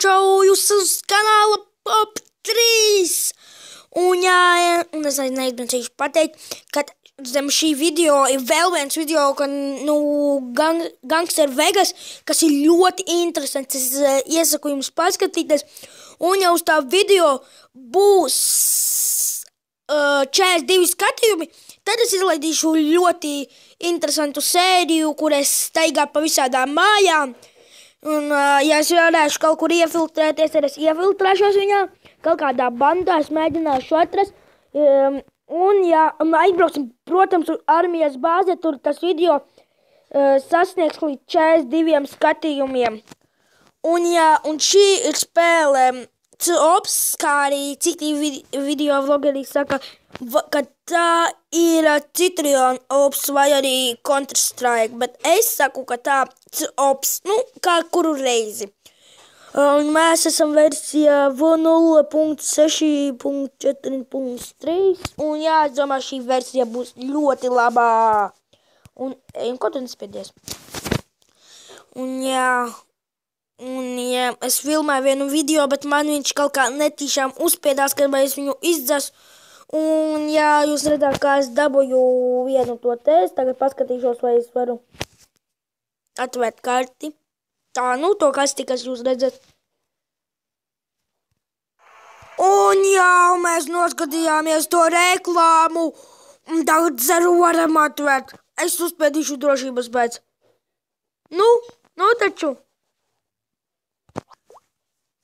čau, jūs uz kanāla Pop 3. Un es neizbensīšu pateikt, ka zem šī video ir vēl viens video, ka, Gangster Vegas, kas ir ļoti interesants. Es iesaku jums paskatīties. Un ja uz tā video būs 42 skatījumi, tad es izlaidīšu ļoti interesantu sēriju, kur es staigā pa visādām mājām. Un, ja es varēšu kaut kur iefiltrēties, tad es iefiltrēšos viņā. Kaut kādā bandā es mēģināšu atrast. Un, ja aizbrauksim, protams, uz armijas bāzi, tur tas video sasniegs līdz 42 skatījumiem. Un šī ir spēle COPS, kā arī citi video vlogeri saka, ka tā ir Citrion Ops vai arī Counter-Strike, bet es saku, ka tā COPS, kā kuru reizi. Un mēs esam versijā 0.6.4.3, un es domāju, šī versija būs ļoti labā. Un ko tu nespiedies? Un es filmēju vienu video, bet man viņš kaut kā netīšām uzspiedās, kad es viņu izdzasu. Un jūs redzat, kā es dabūju vienu to testu, tagad paskatīšos, vai es varu atvērt karti. Tā, to kasti, kas jūs redzat. Un mēs noskatījāmies to reklāmu, un tagad ceru varam atvērt. Es uzspēdīšu drošības pēc. Taču.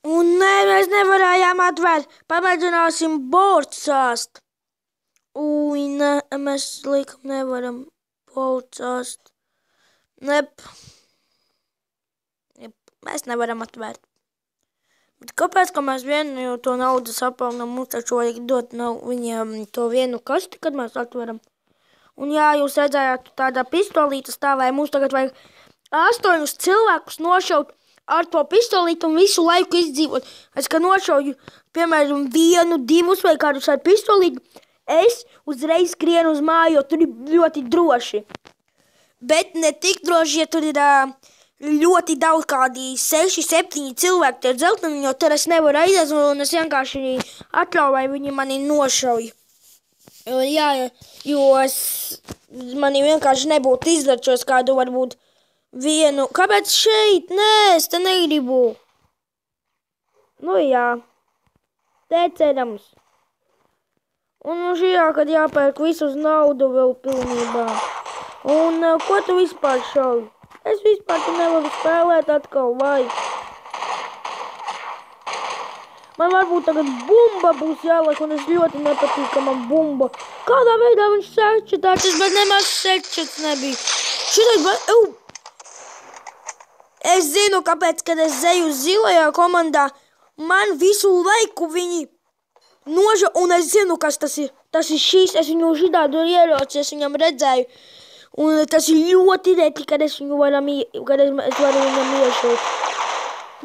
Un mēs nevarējām atvērt. Pamēģināsim borcāst. Mēs laikam nevaram borcāst. Mēs nevaram atvērt. Bet kāpēc, ka mēs vienu to naudu sapelnam, mums taču vajag dot viņiem to vienu kasti, kad mēs atveram. Un jūs redzējāt, tādā pistolīta stāvēja, mums tagad vajag 8 cilvēkus nošaut ar to pistolītu un visu laiku izdzīvot. Es, ka nošauju, piemēram, 1, 2 vai kādus ar pistolītu, es uzreiz skrienu uz māju, jo tur ir ļoti droši. Bet ne tik droši, ja tur ir ļoti daudz kādi 6, 7 cilvēki tie dzelteni, jo tur es nevaru aizies, un es vienkārši atļauju, vai viņi mani nošauj. Jo mani vienkārši nebūtu izdarčos kādu varbūt vienu. Kāpēc šeit? Nē, es te negribu. Te cerams. Un kad jāpērk visu uz naudu vēl pilnībā. Un ko tu vispār šauj? Es vispār tu nevaru spēlēt atkal, vai? Man varbūt tagad bumba būs jāliek, un es ļoti nepatīk, ka man bumba. Kādā veidā viņš sečetāts, bet nemaz sečets nebija. Es zinu, kāpēc, kad es zeju zilajā komandā, man visu laiku viņi noža, un es zinu, kas tas ir. Tas ir šīs, es viņu žitādu ieroci, es viņam redzēju. Un tas ir ļoti reti, kad es varu viņam iešaut.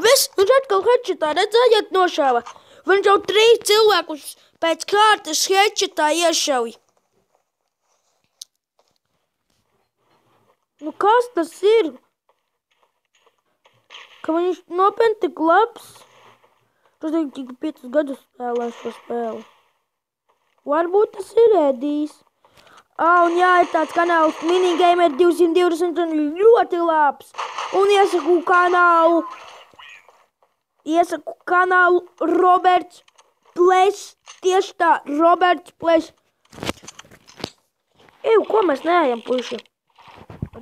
Viss, viņš atkal headshotā, redzējāt, nošāva. Viņš jau 3 cilvēkus pēc kārtas headshotā iešauj. Kas tas ir? Ka viņš nopietni tik labs? Tas tik 5 gadus spēlē šo spēli. Varbūt tas ir Edijs. Un ir tāds kanāls Minigamer 220 un ļoti labs. Un iesaku kanālu Roberts Plešs. Tieši tā, Roberts Plešs. Ko mēs neejam, puiši?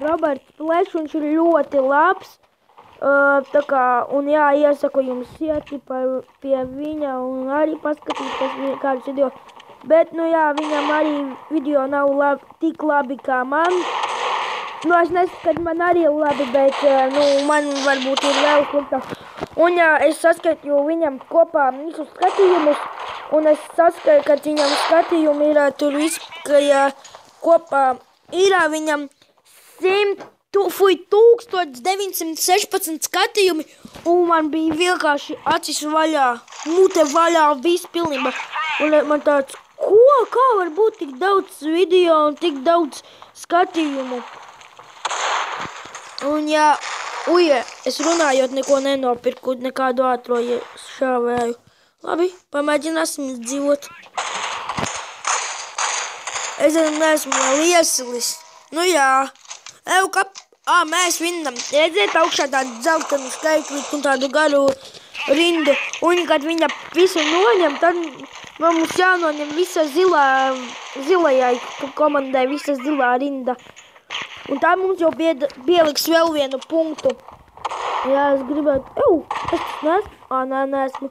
Roberts Plešs, viņš ir ļoti labs. Iesaku jums iet pie viņa un arī paskatīties kādus video. Bet, viņam arī video nav tik labi kā man. Es nesaku, ka man arī ir labi, bet, man varbūt ir vēl sliktāk. Un, es saskaitīju viņam kopā visus skatījumus, un es saskaitīju, ka viņam skatījumi ir tur viss, ka kopā ir viņam 1916 skatījumi, un man bija vienkārši acis vaļā, mute vaļā, viss pilnībā. Un man tāds, kā var būt tik daudz video un tik daudz skatījumu? Un Uje, es runājot neko nenopirku, nekādu ātro šāvēju. Labi, pamēģināsim dzīvot. Es neesmu vēl iesilis. Nu jā. Mēs vinnam. Redziet augšā tādu dzeltenu skaitlīti un tādu garu rindu. Un, kad viņa visu noņem, tad mums jānoņem visa zilajai komandai, visa zilā rinda. Un tā mums jau pieliks vēl vienu punktu. Jā, es gribētu... es neesmu? Neesmu.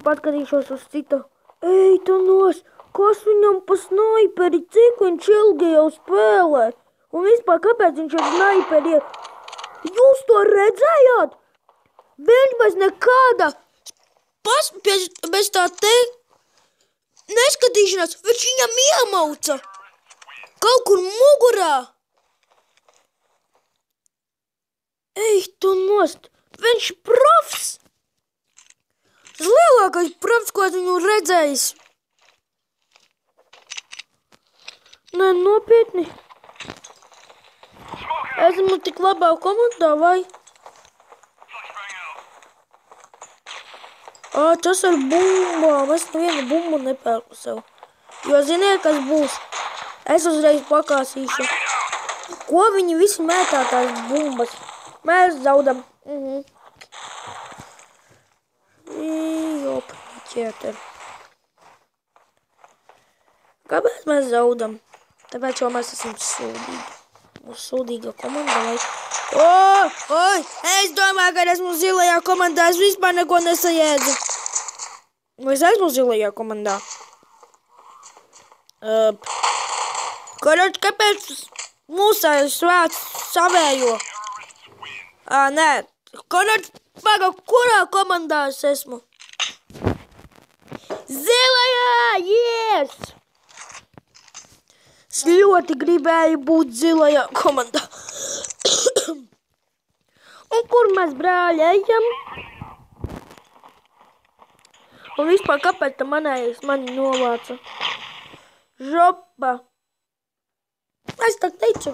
Patskatīšos uz citu. Ej, tu nos! Kas viņam pa snaiperi? Cik viņš ilgi jau spēlē? Un vispār, kāpēc viņš ar snaiperi ir? Jūs to redzējāt? Viņš bez nekāda... bez tā te... neskatīšanās, viņš viņam iemauca. Kaut kur mugurā. Ej, tu nost! Viņš profs! Tas lielākais profs, ko es viņu redzējis. Nē, nopietni. Esmu tik labā komandā, vai? Tas ar bumbām. Es nevienu bumbu nepērku sev. Jo ziniet, kas būs? Es uzreiz pakāsīšu. Ko viņi visi mētā tās bumbas? Mēs zaudam. Jop, ķēter. Kāpēc mēs zaudam? Tāpēc, jo mēs esam sūdīgi. Mūsu sūdīga komanda, vai... Es domāju, ka esmu zilajā komandā. Es vispār neko nesajēdzu. Vai es esmu zilajā komandā? Kāpēc mūsējus svēc savējo? Nē. Kurā komandā es esmu? Zilajā! Yes! Es ļoti gribēju būt zilajā komandā. Un kur mēs brāļi ejam? Un vispār kāpēc tam mani novāca? Žopa! Es tā teicu.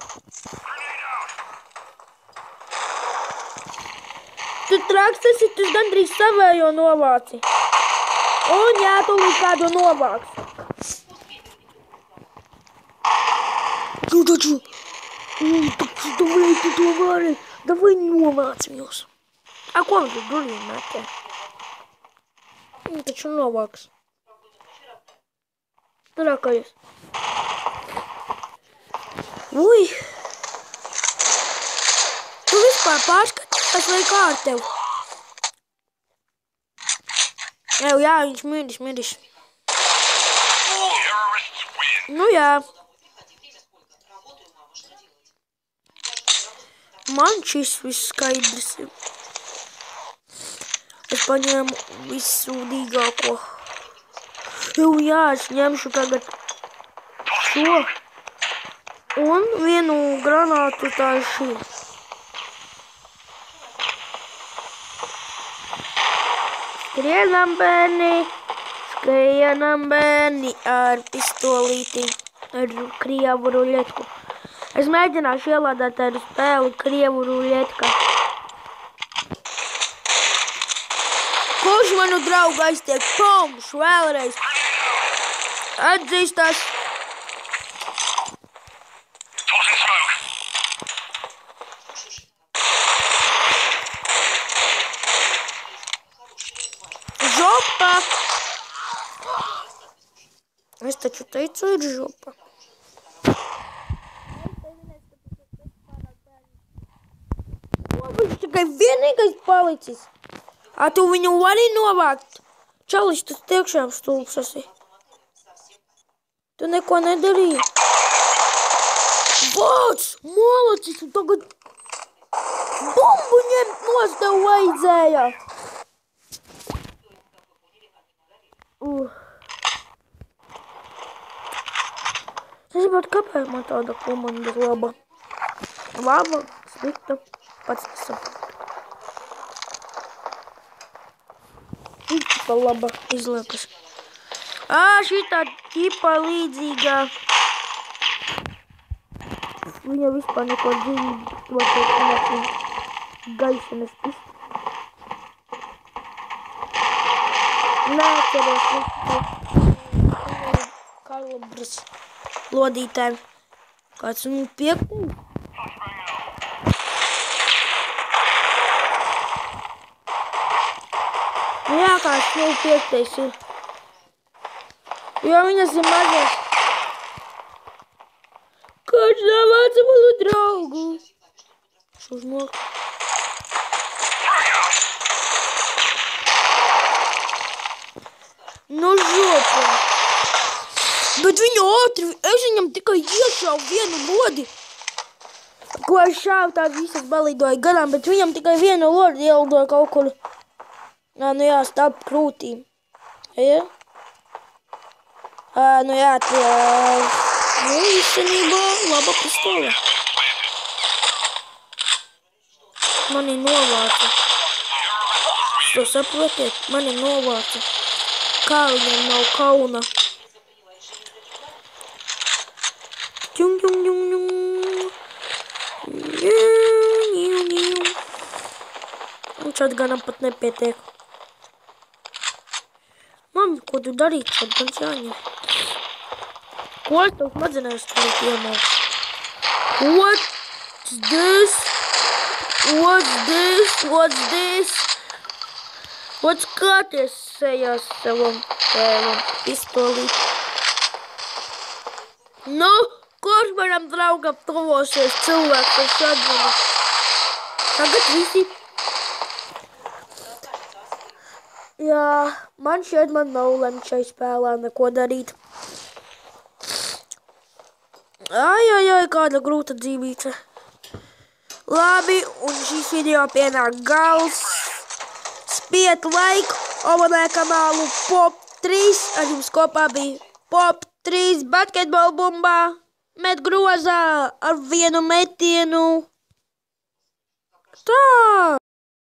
Tu traks esi, tu gandrīz savējo novāci. Un jā, tu līdz kādu novāks. Taču. Davai novāc viņus. Ko viņš ir durvīm metē? Viņi taču novāks. Trakais. Ui. Tu vispār pārskaties, vai kā ar tev? Jā, viņš miris. Nu jā. Man šis viss skaidrs ir. Es paņēmu vissūdīgāko. Jā, es ņemšu tagad šo. Un vienu granātu tā ir šī. Skrienam bērni ar pistolīti, ar krievu ruļetku. Es mēģināšu ielādēt tādu spēli krievu ruļetka. Kurš manu draugu aiztiek? Pomš vēlreiz. Atzīstās. Žopa! Es taču teicu, ir žopa. Viņš tikai vienīgais palicis. Tu viņu vari novākt? Čalis, tu tiekšām stulbs esi. Tu neko nedarīji. Vāc! Malacis! Tu tagad bumbu ņemt nos tev vajadzēja. Es saprotu, kāpēc man tāda komanda laba. Laba, slikta. Pats nesaprotu. Tipa laba izliekas. Šitā tipa līdzīgā. Viņa vispār neko dzīvi. Gaišanas pistoli. Neatceros, kalibrs lodītēm. Kāds 5? Jā, kāds 5 ir. Jo viņas ir mazas. Kāds savāca manu draugu. Šos nok. Nu žopa. Bet viņa ātri, es viņam tikai iešāvu vienu lodi. Ko es šāvu, tās visas balīdoja garām, bet viņam tikai vienu lodi ielidoja kaut kur. Nu jā, starp krūtīm. Ja? Nu jā, tie... Nu, īstenībā laba pistole. Mani novāca. To saprotiet? Mani novāca. Kā viņam nav kauna? Ķung, ķung, ķung, ķung. Un šād ganam pat nepietiek. Mami, ko tu darīt? Šād gan jāņem. Ko es tev smadzenēs tagad iemāc? What's this? What's this? What's this? What's skaties sejās savam tēvam pistolīt? Nu, kurš manam draugam tuvosies cilvēks ar šadvanu? Tagad visi. Jā, man šeit nav lemts šai spēlē neko darīt. Ai, kāda grūta dzīvīca. Labi, un šīs video pienāk gals. Spiet laiku, abonē kanālu Pop 3. Ar jums kopā bija Pop 3 basketbola bumbā. Met grozā ar vienu metienu. Tā!